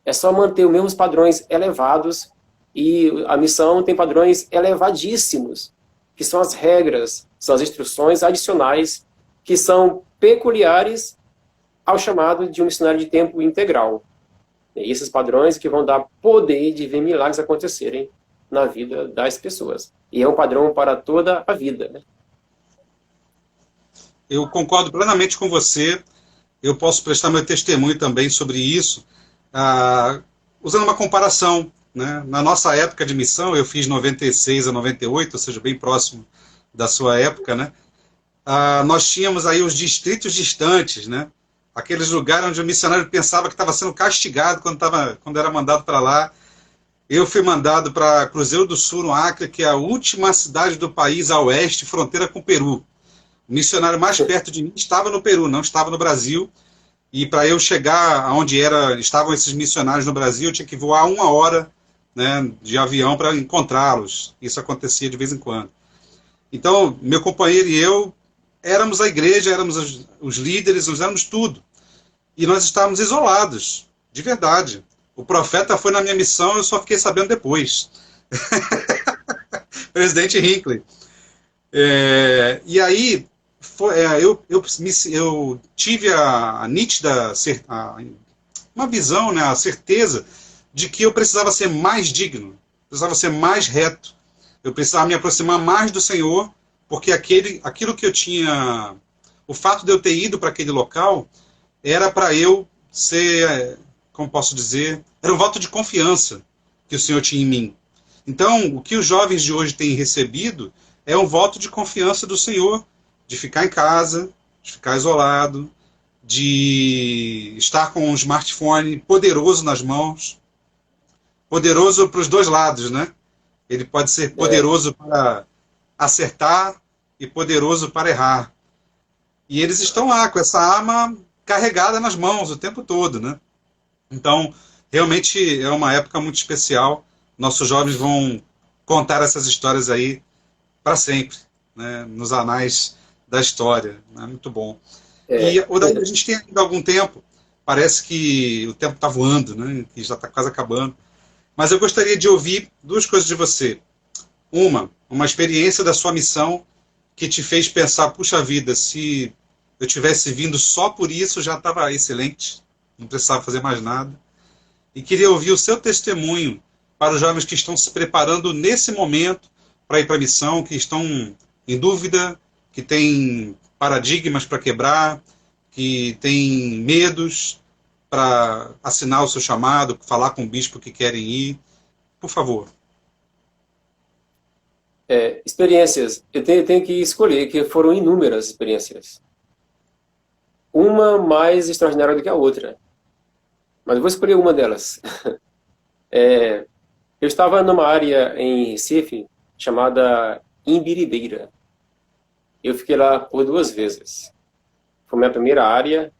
É só manter os mesmos padrões elevados, e a missão tem padrões elevadíssimos, que são as regras, são as instruções adicionais, que são peculiares ao chamado de um missionário de tempo integral. E esses padrões que vão dar poder de ver milagres acontecerem na vida das pessoas. E é um padrão para toda a vida, né? Eu concordo plenamente com você. Eu posso prestar meu testemunho também sobre isso, usando uma comparação. Né? Na nossa época de missão, eu fiz 96 a 98, ou seja, bem próximo da sua época, né? Nós tínhamos aí os distritos distantes, né? Aqueles lugares onde o missionário pensava que estava sendo castigado quando era mandado para lá. Eu fui mandado para Cruzeiro do Sul, no Acre, que é a última cidade do país a oeste, fronteira com o Peru. O missionário mais perto de mim estava no Peru, não estava no Brasil. E para eu chegar aonde estavam esses missionários no Brasil, eu tinha que voar 1 hora, né, de avião para encontrá-los. Isso acontecia de vez em quando. Então, meu companheiro e eu éramos a igreja, éramos os líderes, nós éramos tudo. E nós estávamos isolados, de verdade. O profeta foi na minha missão, eu só fiquei sabendo depois. Presidente Hinckley. E aí, eu tive a nítida, uma visão, né, a certeza de que eu precisava ser mais digno, precisava ser mais reto, eu precisava me aproximar mais do Senhor, porque aquilo que eu tinha, o fato de eu ter ido para aquele local, era para eu ser, como posso dizer, era um voto de confiança que o Senhor tinha em mim. Então, o que os jovens de hoje têm recebido é um voto de confiança do Senhor, de ficar em casa, de ficar isolado, de estar com um smartphone poderoso nas mãos, poderoso para os dois lados, né? Ele pode ser poderoso para acertar e poderoso para errar. E eles estão lá com essa arma carregada nas mãos o tempo todo, né? Então, realmente é uma época muito especial. Nossos jovens vão contar essas histórias aí para sempre, né? Nos anais da história. Né? Muito bom. E Odair, a gente tem ainda algum tempo. Parece que o tempo está voando, né? Que já está quase acabando. Mas eu gostaria de ouvir duas coisas de você. Uma experiência da sua missão que te fez pensar, puxa vida, se eu tivesse vindo só por isso, já estava excelente, não precisava fazer mais nada. E queria ouvir o seu testemunho para os jovens que estão se preparando nesse momento para ir para a missão, que estão em dúvida, que têm paradigmas para quebrar, que têm medos para assinar o seu chamado, falar com o bispo que querem ir. Por favor. Experiências. Eu tenho que escolher, que foram inúmeras experiências. Uma mais extraordinária do que a outra. Mas eu vou escolher uma delas. Eu estava numa área em Recife chamada Imbiribeira. Eu fiquei lá por 2 vezes. Foi minha primeira área.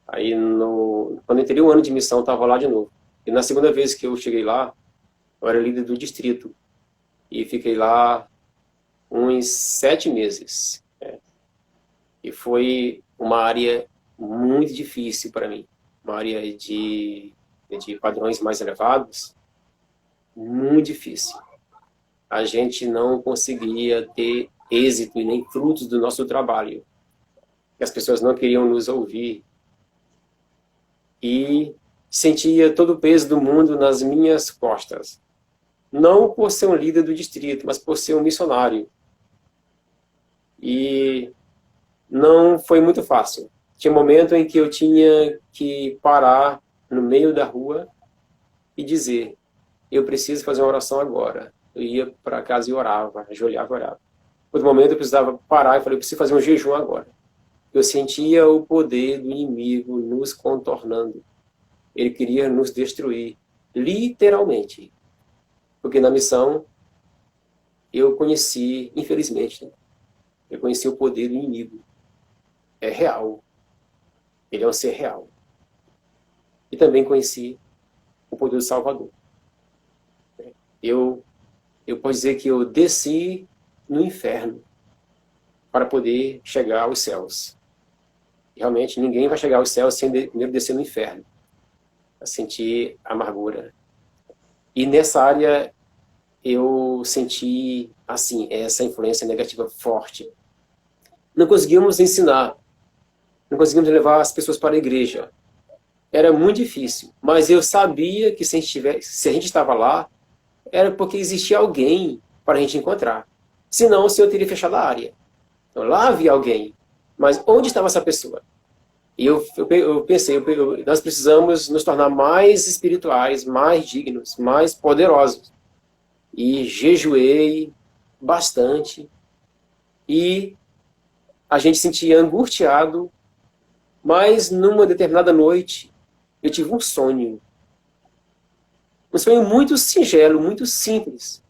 Aí, quando eu entrei um ano de missão, estava lá de novo. E na segunda vez que eu cheguei lá, eu era líder do distrito. E fiquei lá uns 7 meses. E foi uma área muito difícil para mim. Uma área de padrões mais elevados. Muito difícil. A gente não conseguia ter êxito e nem frutos do nosso trabalho. As pessoas não queriam nos ouvir. E sentia todo o peso do mundo nas minhas costas. Não por ser um líder do distrito, mas por ser um missionário. E não foi muito fácil. Tinha um momento em que eu tinha que parar no meio da rua e dizer, eu preciso fazer uma oração agora. Eu ia para casa e orava, ajoelhava e orava. Outro momento eu precisava parar e falei, eu preciso fazer um jejum agora. Eu sentia o poder do inimigo nos contornando. Ele queria nos destruir, literalmente. Porque na missão eu conheci, infelizmente, né? Eu conheci o poder do inimigo. É real. Ele é um ser real. E também conheci o poder do Salvador. Eu posso dizer que eu desci no inferno para poder chegar aos céus. Realmente, ninguém vai chegar aos céus sem primeiro descer no inferno. A sentir amargura. E nessa área eu senti, assim, essa influência negativa forte. Não conseguíamos ensinar. Não conseguimos levar as pessoas para a igreja. Era muito difícil. Mas eu sabia que se a gente estava lá, era porque existia alguém para a gente encontrar. Senão, o Senhor teria fechado a área. Então, lá havia alguém. Mas onde estava essa pessoa? E eu pensei, nós precisamos nos tornar mais espirituais, mais dignos, mais poderosos. E jejuei bastante. E a gente se sentia angustiado. Mas numa determinada noite, eu tive um sonho. Um sonho muito singelo, muito simples.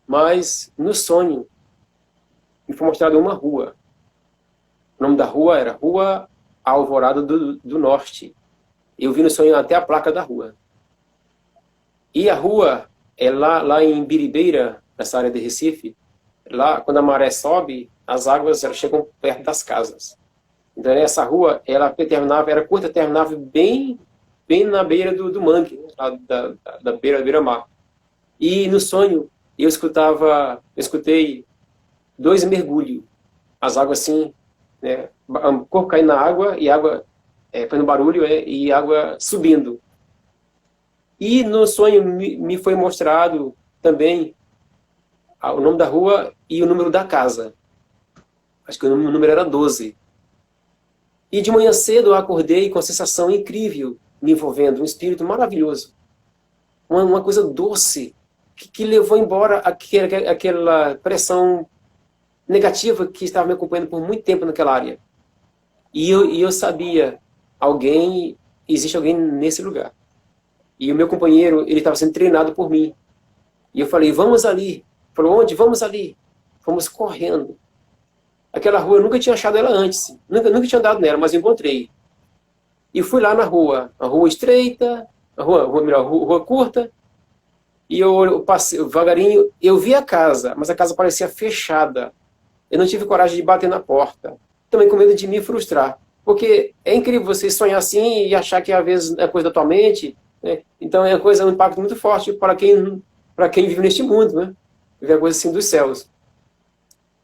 Mas no sonho, me foi mostrada uma rua. O nome da rua era Rua Alvorada do Norte. Eu vi no sonho até a placa da rua. E a rua é lá em Biribeira, nessa área de Recife. Lá, quando a maré sobe, as águas elas chegam perto das casas. Então, essa rua, ela era curta, terminava bem na beira do mangue, da beira-mar. E no sonho, eu escutei 2 mergulhos. As águas assim, né, o corpo caindo na água, e água fazendo barulho, e água subindo. E no sonho me foi mostrado também o nome da rua e o número da casa. Acho que o número era 12. E de manhã cedo eu acordei com uma sensação incrível me envolvendo, um espírito maravilhoso. Uma coisa doce. que levou embora aquela pressão negativa que estava me acompanhando por muito tempo naquela área. E eu sabia, existe alguém nesse lugar. E o meu companheiro, ele estava sendo treinado por mim. E eu falei, vamos ali. Ele falou, onde? Vamos ali. Fomos correndo. Aquela rua, eu nunca tinha achado ela antes. Nunca tinha andado nela, mas eu encontrei. E fui lá na rua. A rua estreita, rua curta. E eu passei devagarinho. Eu vi a casa, mas a casa parecia fechada. Eu não tive coragem de bater na porta. Também com medo de me frustrar. Porque é incrível você sonhar assim e achar que às vezes é coisa da tua mente, né? Então é um impacto muito forte para quem vive neste mundo, né? Viver a coisa assim dos céus.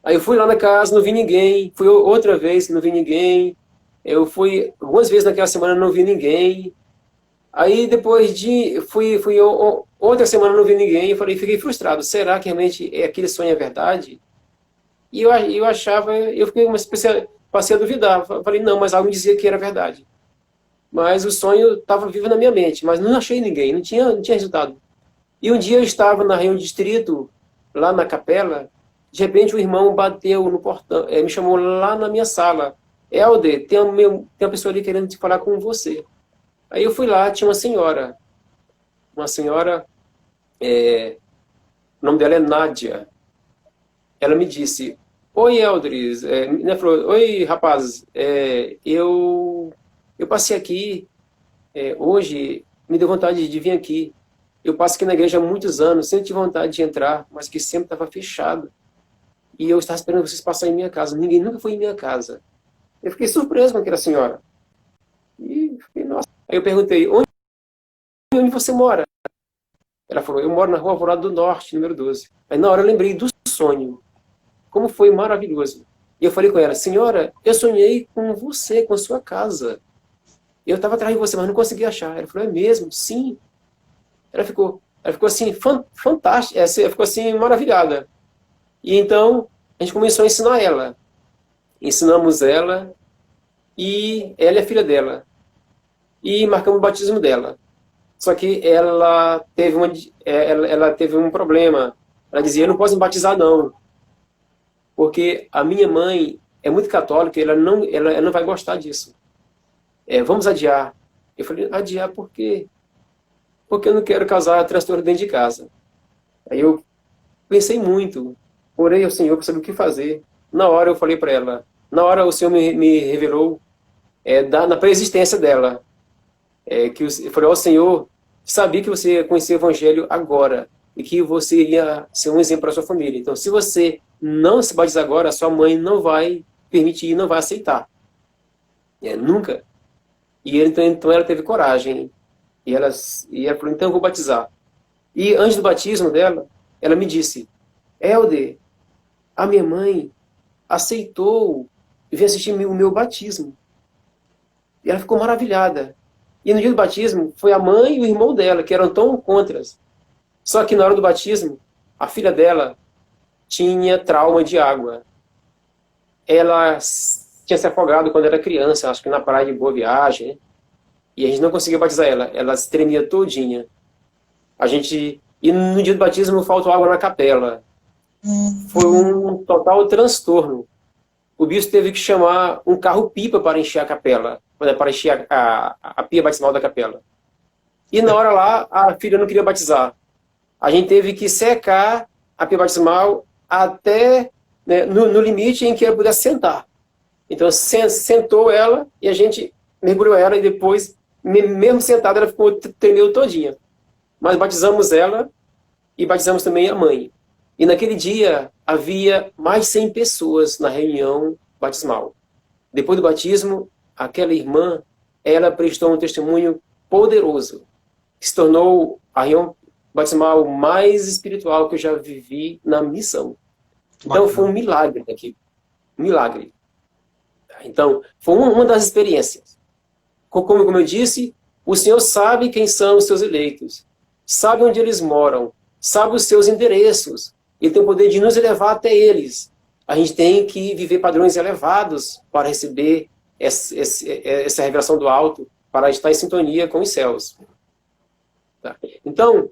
Aí eu fui lá na casa, não vi ninguém. Fui outra vez, não vi ninguém. Eu fui algumas vezes naquela semana, não vi ninguém. Aí depois outra semana, não vi ninguém. Eu falei, fiquei frustrado. Será que realmente aquele sonho é verdade? E eu achava, passei a duvidar. Falei, não, mas algo me dizia que era verdade. Mas o sonho estava vivo na minha mente, mas não achei ninguém, não tinha resultado. E um dia eu estava na reunião de distrito, lá na capela, de repente o irmão bateu no portão, me chamou lá na minha sala. Helder, tem uma pessoa ali querendo te falar com você. Aí eu fui lá, tinha uma senhora, o nome dela é Nádia. Ela me disse, oi, Eldris, ela falou, oi, rapaz, eu passei aqui, hoje, me deu vontade de vir aqui. Eu passo aqui na igreja há muitos anos, sempre tive vontade de entrar, mas que sempre estava fechado. E eu estava esperando vocês passarem em minha casa. Ninguém nunca foi em minha casa. Eu fiquei surpreso com aquela senhora. E fiquei, nossa. Aí eu perguntei, onde você mora? Ela falou, eu moro na Rua Alvorada do Norte, número 12. Aí na hora eu lembrei do sonho. Como foi maravilhoso. E eu falei com ela, senhora, eu sonhei com você, com a sua casa. Eu estava atrás de você, mas não consegui achar. Ela falou, é mesmo? Sim. Ela ficou assim, fantástica, ela ficou assim, maravilhada. E então, a gente começou a ensinar ela. Ensinamos ela, e ela é filha dela. E marcamos o batismo dela. Só que ela teve um problema. Ela dizia, eu não posso me batizar não. Porque a minha mãe é muito católica, ela não vai gostar disso. Vamos adiar. Eu falei, adiar por quê? Porque eu não quero causar transtorno dentro de casa. Aí eu pensei muito, orei ao Senhor para saber o que fazer. Na hora eu falei para ela, na hora o Senhor me revelou na preexistência dela, que eu falei, ó Senhor, sabia que você conhecia o Evangelho agora e que você iria ser um exemplo para a sua família. Então, se você não se batizar agora, a sua mãe não vai permitir, não vai aceitar. Nunca. E então ela teve coragem. E ela falou, então eu vou batizar. E antes do batismo dela, ela me disse, Helder, a minha mãe aceitou vir assistir o meu batismo. E ela ficou maravilhada. E no dia do batismo, foi a mãe e o irmão dela, que eram tão contras. Só que na hora do batismo, a filha dela tinha trauma de água. Ela tinha se afogado quando era criança, acho que na praia de Boa Viagem, né? E a gente não conseguia batizar ela. Ela se tremia todinha. E no dia do batismo faltou água na capela. Foi um total transtorno. O bispo teve que chamar um carro-pipa para encher a capela, para encher a pia batismal da capela. E na hora lá, a filha não queria batizar. A gente teve que secar a pia batismal até, né, no limite em que ela pudesse sentar. Então sentou ela e a gente mergulhou ela e depois, mesmo sentada, ela tremeu todinha. Mas batizamos ela e batizamos também a mãe. E naquele dia havia mais de 100 pessoas na reunião batismal. Depois do batismo, aquela irmã, ela prestou um testemunho poderoso, que se tornou a reunião batismal mais espiritual que eu já vivi na missão. Então foi um milagre aqui. Um milagre. Então, foi uma das experiências. Como eu disse, o Senhor sabe quem são os seus eleitos, sabe onde eles moram, sabe os seus endereços. Ele tem o poder de nos elevar até eles. A gente tem que viver padrões elevados para receber essa revelação do alto, para estar em sintonia com os céus. Tá? Então,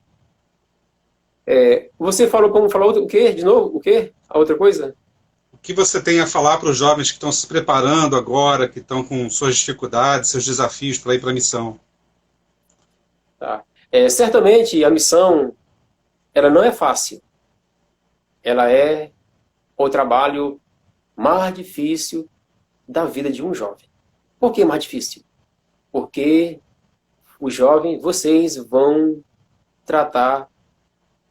Você falou como falou o quê? De novo? O quê? A outra coisa? O que você tem a falar para os jovens que estão se preparando agora, que estão com suas dificuldades, seus desafios para ir para a missão? Tá. Certamente a missão, ela não é fácil. Ela é o trabalho mais difícil da vida de um jovem. Por que mais difícil? Porque os jovens, vocês vão tratar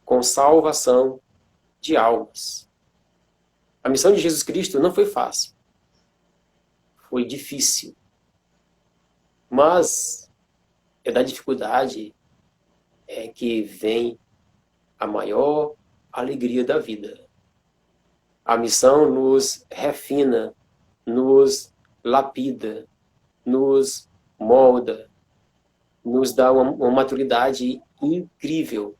com salvação de almas. A missão de Jesus Cristo não foi fácil. Foi difícil. Mas é da dificuldade que vem a maior alegria da vida. A missão nos refina, nos lapida, nos molda, nos dá uma maturidade incrível,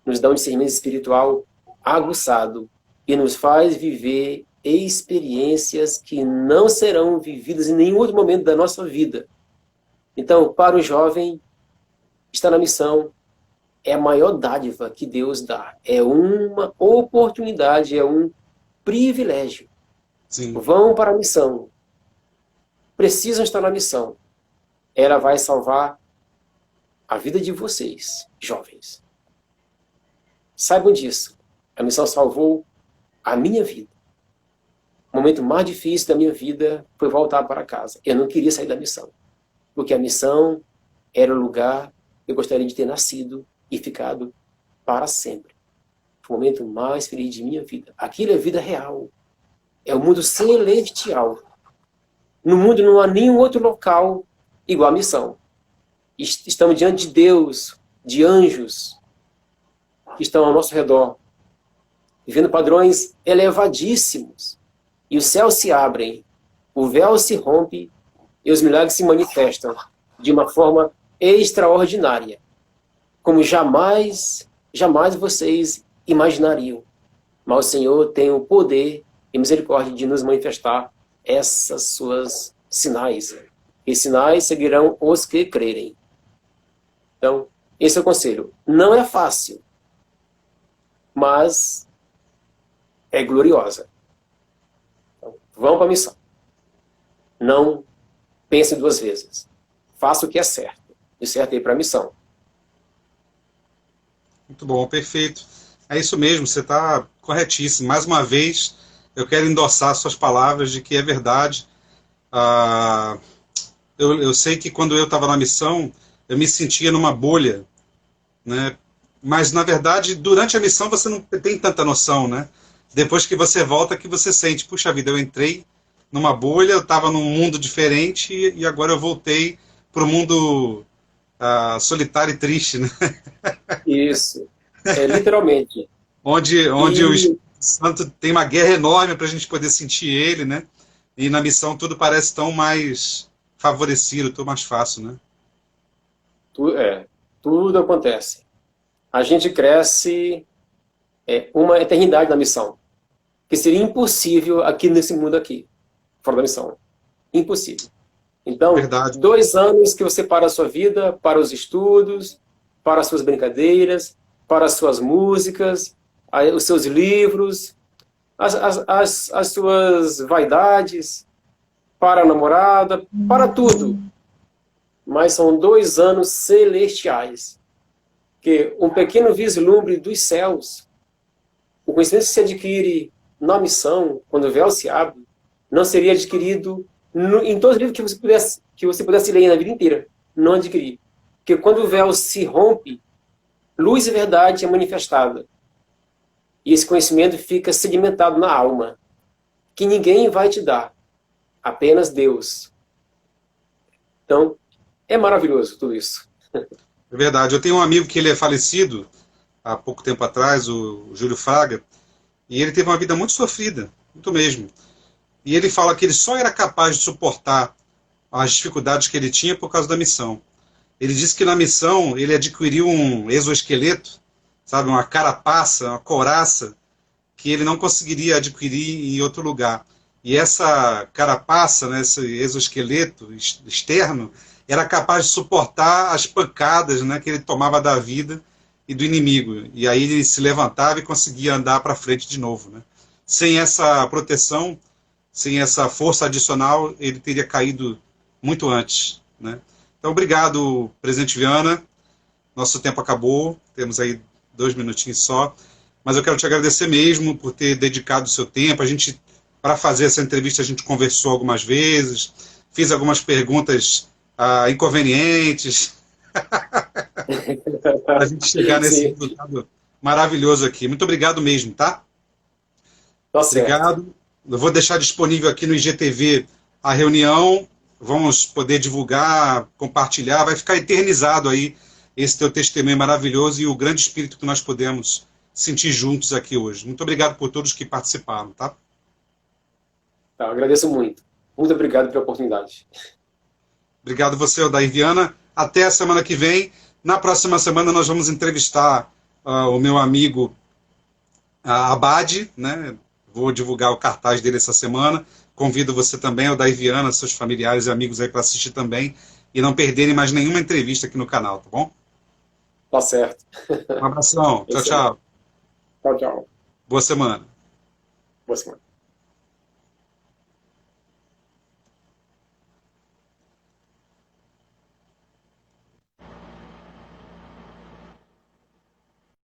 nos dá um discernimento espiritual aguçado e nos faz viver experiências que não serão vividas em nenhum outro momento da nossa vida. Então, para o jovem, estar na missão é a maior dádiva que Deus dá. É uma oportunidade, é um privilégio. Sim. Vão para a missão. Precisam estar na missão. Ela vai salvar a vida de vocês, jovens. Saibam disso. A missão salvou a minha vida. O momento mais difícil da minha vida foi voltar para casa. Eu não queria sair da missão. Porque a missão era o lugar que eu gostaria de ter nascido e ficado para sempre. Foi o momento mais feliz de minha vida. Aquilo é vida real. É o mundo celestial. No mundo não há nenhum outro local igual à missão. Estamos diante de Deus, de anjos que estão ao nosso redor, vivendo padrões elevadíssimos. E os céus se abrem, o véu se rompe e os milagres se manifestam de uma forma extraordinária, como jamais vocês imaginariam. Mas o Senhor tem o poder e misericórdia de nos manifestar essas suas sinais. E sinais seguirão os que crerem. Então, esse é o conselho. Não é fácil, mas é gloriosa. Então, vão para a missão. Não pense duas vezes. Faça o que é certo. O certo é ir para a missão. Muito bom, perfeito. É isso mesmo, você está corretíssimo. Mais uma vez, eu quero endossar suas palavras de que é verdade. Eu sei que quando eu estava na missão, eu me sentia numa bolha, né? Mas, na verdade, durante a missão você não tem tanta noção, né? Depois que você volta, que você sente, puxa vida, eu entrei numa bolha, eu estava num mundo diferente e agora eu voltei para o mundo solitário e triste, né? Isso. Literalmente. onde o Espírito Santo tem uma guerra enorme para a gente poder sentir ele, né? E na missão tudo parece tão mais favorecido, tão mais fácil, né? Tudo acontece. A gente cresce uma eternidade na missão, que seria impossível aqui nesse mundo aqui, fora da missão. Impossível. Então, Verdade. 2 anos que você para a sua vida, para os estudos, para as suas brincadeiras, para as suas músicas, os seus livros, as suas vaidades, para a namorada, para tudo. Mas são 2 anos celestiais, que um pequeno vislumbre dos céus, o conhecimento que se adquire na missão, quando o véu se abre, não seria adquirido em todos os livros que você pudesse ler na vida inteira. Não adquirir. Porque quando o véu se rompe, luz e verdade é manifestada. E esse conhecimento fica sedimentado na alma, que ninguém vai te dar, apenas Deus. Então, é maravilhoso tudo isso. É verdade. Eu tenho um amigo que ele é falecido há pouco tempo atrás, o Júlio Fraga, e ele teve uma vida muito sofrida, muito mesmo. E ele fala que ele só era capaz de suportar as dificuldades que ele tinha por causa da missão. Ele disse que na missão ele adquiriu um exoesqueleto, sabe, uma carapaça, uma couraça, que ele não conseguiria adquirir em outro lugar. E essa carapaça, né, esse exoesqueleto externo, era capaz de suportar as pancadas, né, que ele tomava da vida e do inimigo. E aí ele se levantava e conseguia andar para frente de novo, né? Sem essa proteção, sem essa força adicional, ele teria caído muito antes, né? Então, obrigado, presidente Viana. Nosso tempo acabou, temos aí 2 minutinhos só, mas eu quero te agradecer mesmo por ter dedicado o seu tempo. A gente, para fazer essa entrevista, a gente conversou algumas vezes, fiz algumas perguntas inconvenientes, para a gente chegar nesse Sim, resultado maravilhoso aqui. Muito obrigado mesmo, tá? tá certo. Obrigado. Eu vou deixar disponível aqui no IGTV a reunião, vamos poder divulgar, compartilhar, vai ficar eternizado aí esse teu testemunho maravilhoso e o grande espírito que nós podemos sentir juntos aqui hoje. Muito obrigado por todos que participaram, tá? Tá, eu agradeço muito. Muito obrigado pela oportunidade. Obrigado você, Odair Viana. Até a semana que vem. Na próxima semana nós vamos entrevistar o meu amigo Abade, né? Vou divulgar o cartaz dele essa semana. Convido você também, Odair Viana, seus familiares e amigos aí para assistir também e não perderem mais nenhuma entrevista aqui no canal, tá bom? Tá certo. Um abração. Tchau, Excelente. tchau. Tchau, tchau. Boa semana. Boa semana.